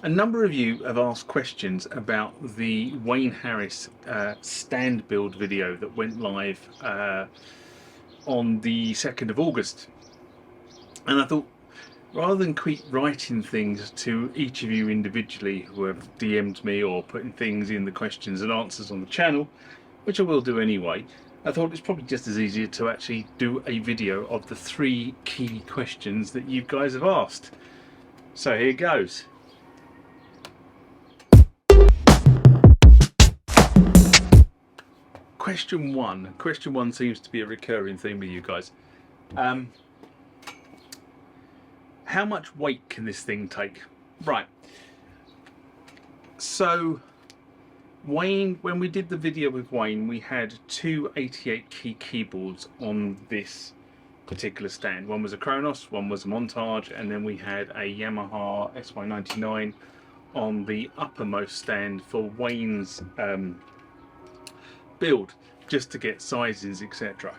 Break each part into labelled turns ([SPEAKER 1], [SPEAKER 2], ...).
[SPEAKER 1] A number of you have asked questions about the Wayne Harris stand build video that went live on the 2nd of August. And I thought, rather than keep writing things to each of you individually who have DM'd me or putting things in the questions and answers on the channel, which I will do anyway, I thought it's probably just as easy to actually do a video of the 3 key questions that you guys have asked. So here goes. Question one seems to be a recurring theme with you guys. How much weight can this thing take? Right. So Wayne, when we did the video with Wayne, we had 2 88 key keyboards on this particular stand. One was a Kronos, one was a Montage, and then we had a Yamaha SY99 on the uppermost stand for Wayne's build, just to get sizes, etc.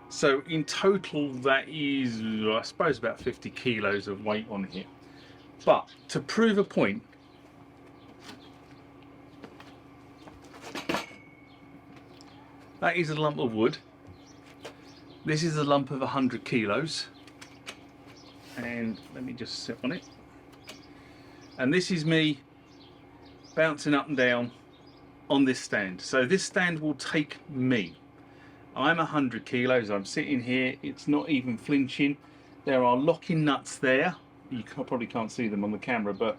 [SPEAKER 1] So in total that is, I suppose, about 50 kilos of weight on here. But to prove a point, that is a lump of wood. This is a lump of 100 kilos. And let me just sit on it. And this is me bouncing up and down on this stand. So this stand will take me. I'm 100 kilos, I'm sitting here, it's not even flinching. There are locking nuts there. You probably can't see them on the camera, but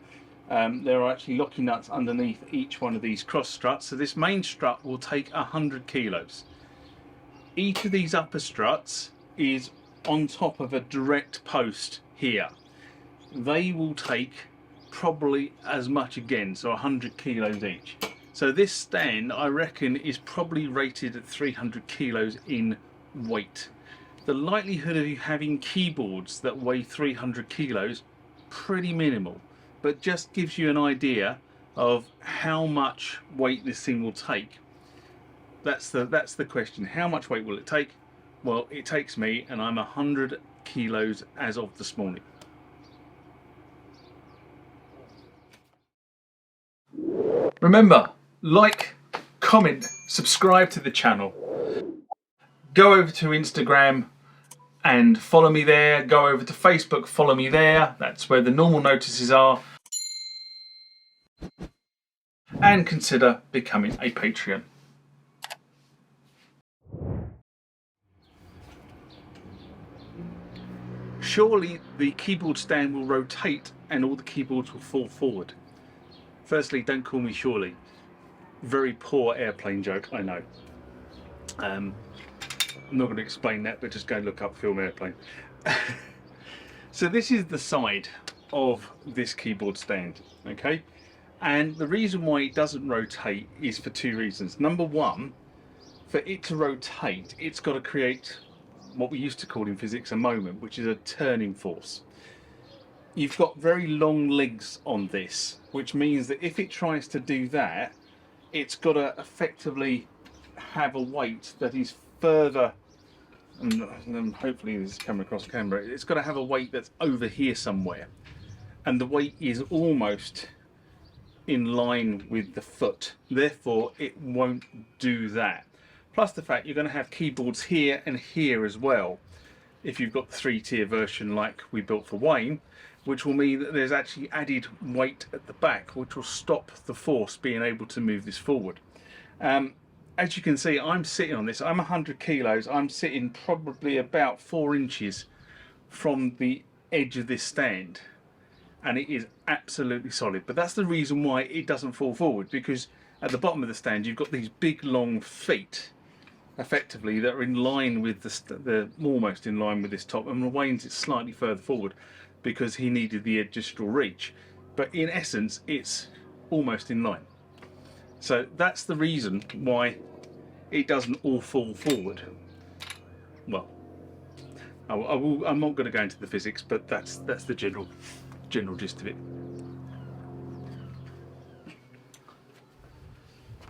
[SPEAKER 1] there are actually locking nuts underneath each one of these cross struts. So this main strut will take 100 kilos. Each of these upper struts is on top of a direct post here. They will take probably as much again, so 100 kilos each. So this stand, I reckon, is probably rated at 300 kilos in weight. The likelihood of you having keyboards that weigh 300 kilos, pretty minimal, but just gives you an idea of how much weight this thing will take. That's the question. How much weight will it take? Well, it takes me, and I'm 100 kilos as of this morning. Remember, like, comment, subscribe to the channel. Go over to Instagram and follow me there. Go over to Facebook, follow me there. That's where the normal notices are. And consider becoming a Patreon. Surely the keyboard stand will rotate and all the keyboards will fall forward. Firstly, don't call me surely. Very poor airplane joke, I know. I'm not going to explain that, but just go look up film airplane. So this is the side of this keyboard stand, okay? And the reason why it doesn't rotate is for 2 reasons. Number one, for it to rotate, it's got to create what we used to call in physics a moment, which is a turning force. You've got very long legs on this, which means that if it tries to do that, it's got to effectively have a weight that is further, and hopefully this is coming across camera, it's got to have a weight that's over here somewhere, and the weight is almost in line with the foot, therefore it won't do that. Plus the fact you're going to have keyboards here and here as well, if you've got the 3-tier version like we built for Wayne, which will mean that there's actually added weight at the back, which will stop the force being able to move this forward. As you can see, I'm sitting on this, I'm 100 kilos, I'm sitting probably about 4 inches from the edge of this stand, and it is absolutely solid. But that's the reason why it doesn't fall forward, because at the bottom of the stand you've got these big long feet, effectively, that are in line with the almost in line with this top, and Wayne's it's slightly further forward because he needed the adjustable reach, but in essence it's almost in line. So that's the reason why it doesn't all fall forward. Well, I'm not going to go into the physics, but that's the general gist of it.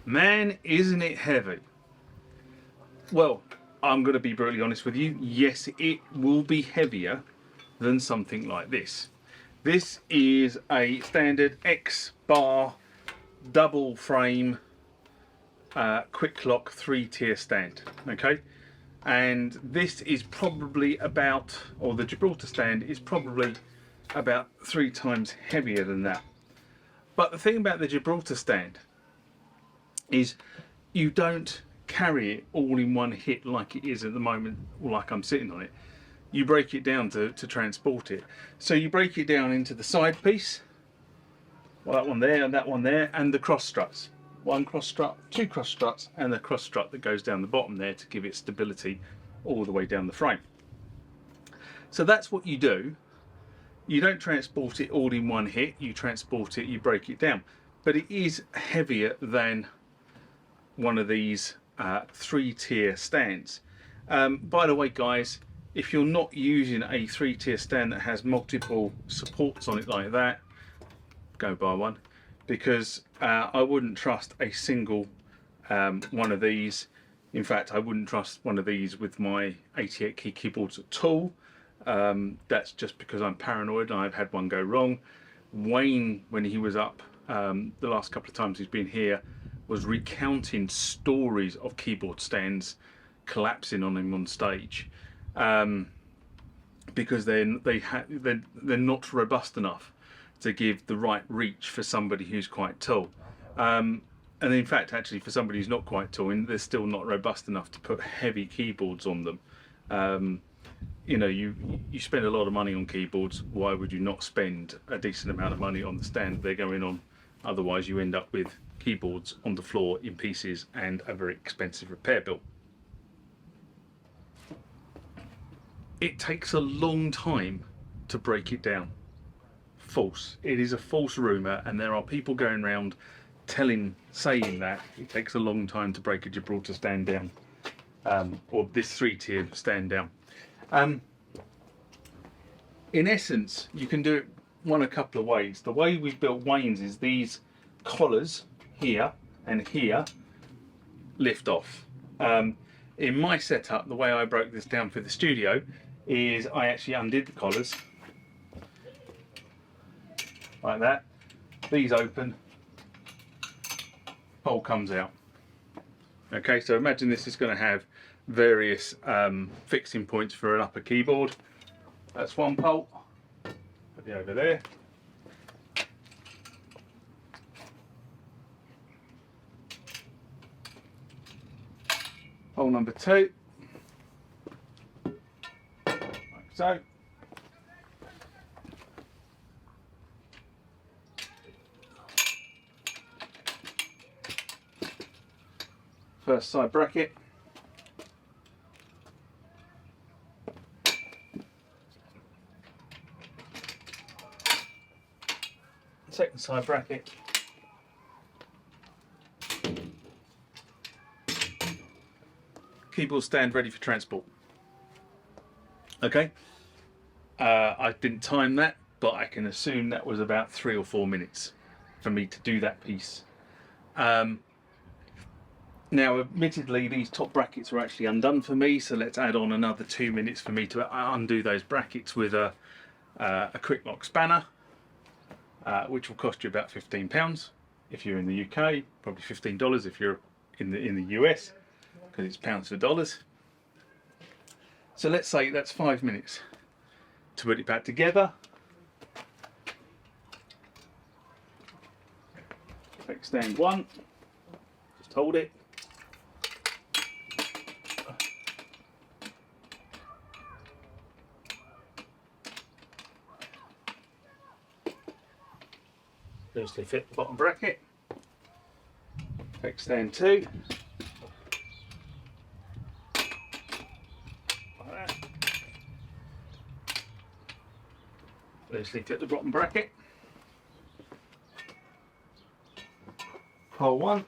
[SPEAKER 1] Man, isn't it heavy? Well, I'm going to be brutally honest with you. Yes, it will be heavier than something like this. This is a standard X bar double frame quick lock 3-tier stand, okay? And this is probably about, or the Gibraltar stand is probably about 3 times heavier than that. But the thing about the Gibraltar stand is you don't carry it all in one hit like it is at the moment, like I'm sitting on it. You break it down to transport it. So you break it down into the side piece, well, that one there and that one there, and the cross struts. 1 cross strut, 2 cross struts, and the cross strut that goes down the bottom there to give it stability all the way down the frame. So that's what you do. You don't transport it all in one hit, you transport it, you break it down. But it is heavier than one of these 3-tier stands. By the way, guys, if you're not using a 3-tier stand that has multiple supports on it like that, go buy one, because I wouldn't trust a single one of these. In fact, I wouldn't trust one of these with my 88 key keyboards at all. That's just because I'm paranoid and I've had one go wrong. Wayne, when he was up the last couple of times he's been here, was recounting stories of keyboard stands collapsing on him on stage, because they're not robust enough to give the right reach for somebody who's quite tall. And in fact, actually, for somebody who's not quite tall, they're still not robust enough to put heavy keyboards on them. You know, you spend a lot of money on keyboards. Why would you not spend a decent amount of money on the stand they're going on? Otherwise, you end up with keyboards on the floor in pieces and a very expensive repair bill. It takes a long time to break it down. False. It is a false rumour, and there are people going around saying that it takes a long time to break a Gibraltar stand down, or this 3-tier stand down. In essence, you can do it a couple of ways. The way we've built Wayne's is these collars here and here lift off. In my setup, the way I broke this down for the studio is I actually undid the collars like that. These open, pole comes out. Okay, so imagine this is going to have various fixing points for an upper keyboard. That's one pole. Put it over there. Hole number 2, like so. First side bracket. Second side bracket. Keyboard stand ready for transport. Okay, I didn't time that, but I can assume that was about 3 or 4 minutes for me to do that piece. Now, admittedly, these top brackets were actually undone for me, so let's add on another 2 minutes for me to undo those brackets with a quick lock spanner, which will cost you about £15 if you're in the UK, probably $15 if you're in the US, because it's pounds to dollars. So let's say that's 5 minutes to put it back together. Take stand 1, just hold it. Loosely fit the bottom bracket. Take stand 2. Like that. Loosely fit the bottom bracket. Hole 1.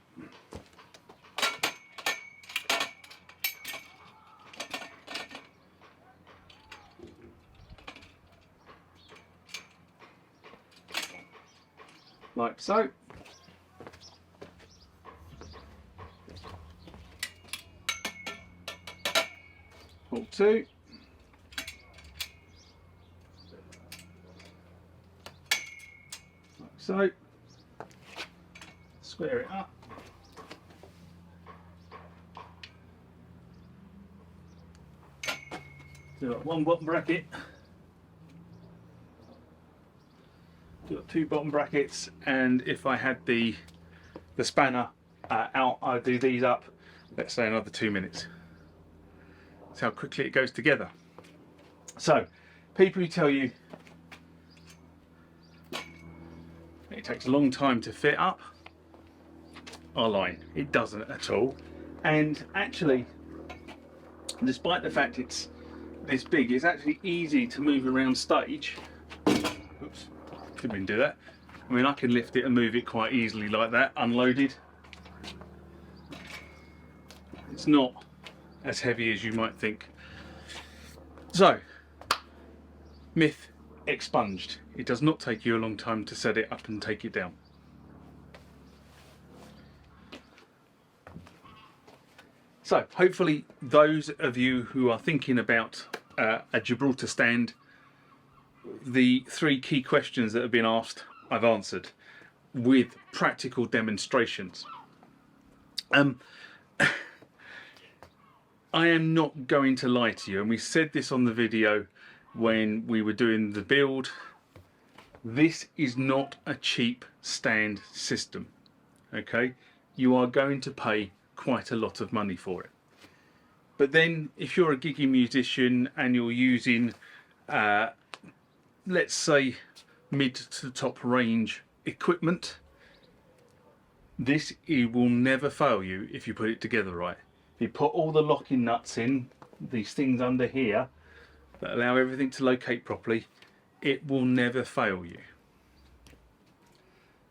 [SPEAKER 1] Like so. Hole 2. So square it up. So got one bottom bracket, got two bottom brackets, and if I had the spanner out, I'd do these up, let's say another 2 minutes. That's how quickly it goes together. So people who tell you it takes a long time to fit up are lying. It doesn't at all. And actually, despite the fact it's this big, it's actually easy to move around stage. Oops, didn't do that. I mean, I can lift it and move it quite easily like that, unloaded. It's not as heavy as you might think. So, myth expunged. It does not take you a long time to set it up and take it down. So hopefully those of you who are thinking about a Gibraltar stand, the 3 key questions that have been asked I've answered with practical demonstrations. I am not going to lie to you, and we said this on the video when we were doing the build. This is not a cheap stand system, okay? You are going to pay quite a lot of money for it. But then if you're a giggy musician and you're using let's say mid to top range equipment, this will never fail you if you put it together right. If you put all the locking nuts in, these things under here that allow everything to locate properly, it will never fail you.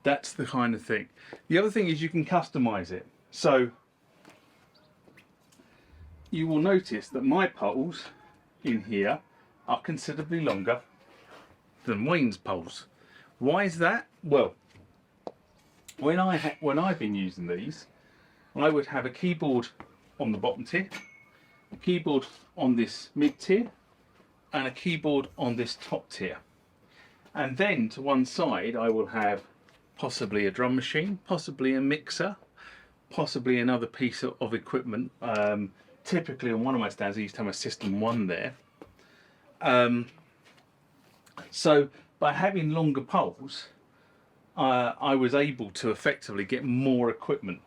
[SPEAKER 1] That's the kind of thing. The other thing is you can customize it. So you will notice that my poles in here are considerably longer than Wayne's poles. Why is that? Well, when I've been using these, I would have a keyboard on the bottom tier, a keyboard on this mid tier, and a keyboard on this top tier. And then to one side I will have possibly a drum machine, possibly a mixer, possibly another piece of equipment. Typically on one of my stands I used to have a System 1 there. So by having longer poles, I was able to effectively get more equipment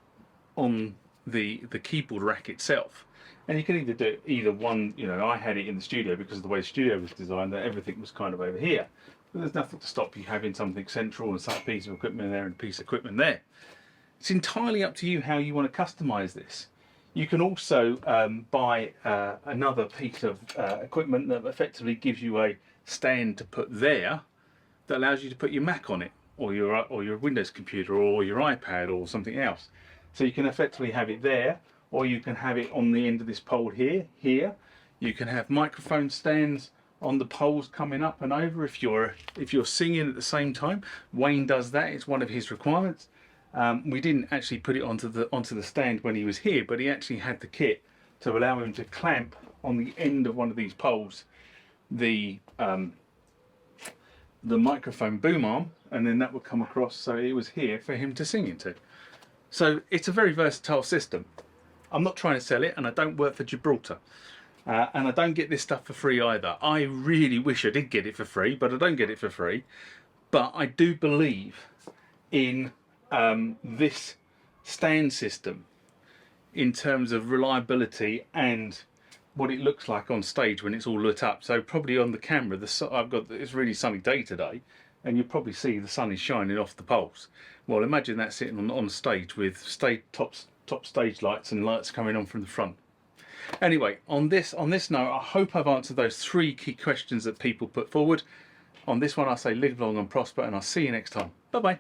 [SPEAKER 1] on the keyboard rack itself. And you can either do either one, you know, I had it in the studio because of the way the studio was designed, that everything was kind of over here. But there's nothing to stop you having something central and some piece of equipment there and a piece of equipment there. It's entirely up to you how you want to customize this. You can also buy another piece of equipment that effectively gives you a stand to put there that allows you to put your Mac on it, or your Windows computer, or your iPad, or something else. So you can effectively have it there, or you can have it on the end of this pole here. You can have microphone stands on the poles coming up and over if you're singing at the same time. Wayne does that, it's one of his requirements. We didn't actually put it onto the stand when he was here, but he actually had the kit to allow him to clamp on the end of one of these poles the microphone boom arm, and then that would come across, so it was here for him to sing into. So it's a very versatile system. I'm not trying to sell it, and I don't work for Gibraltar, and I don't get this stuff for free either. I really wish I did get it for free, but I don't get it for free. But I do believe in this stand system in terms of reliability and what it looks like on stage when it's all lit up. So probably on the camera, it's really sunny day today, and you'll probably see the sun is shining off the poles. Well, imagine that sitting on stage with top stage lights and lights coming on from the front. Anyway, on this note, I hope I've answered those 3 key questions that people put forward. On this one, I say live long and prosper, and I'll see you next time. Bye bye.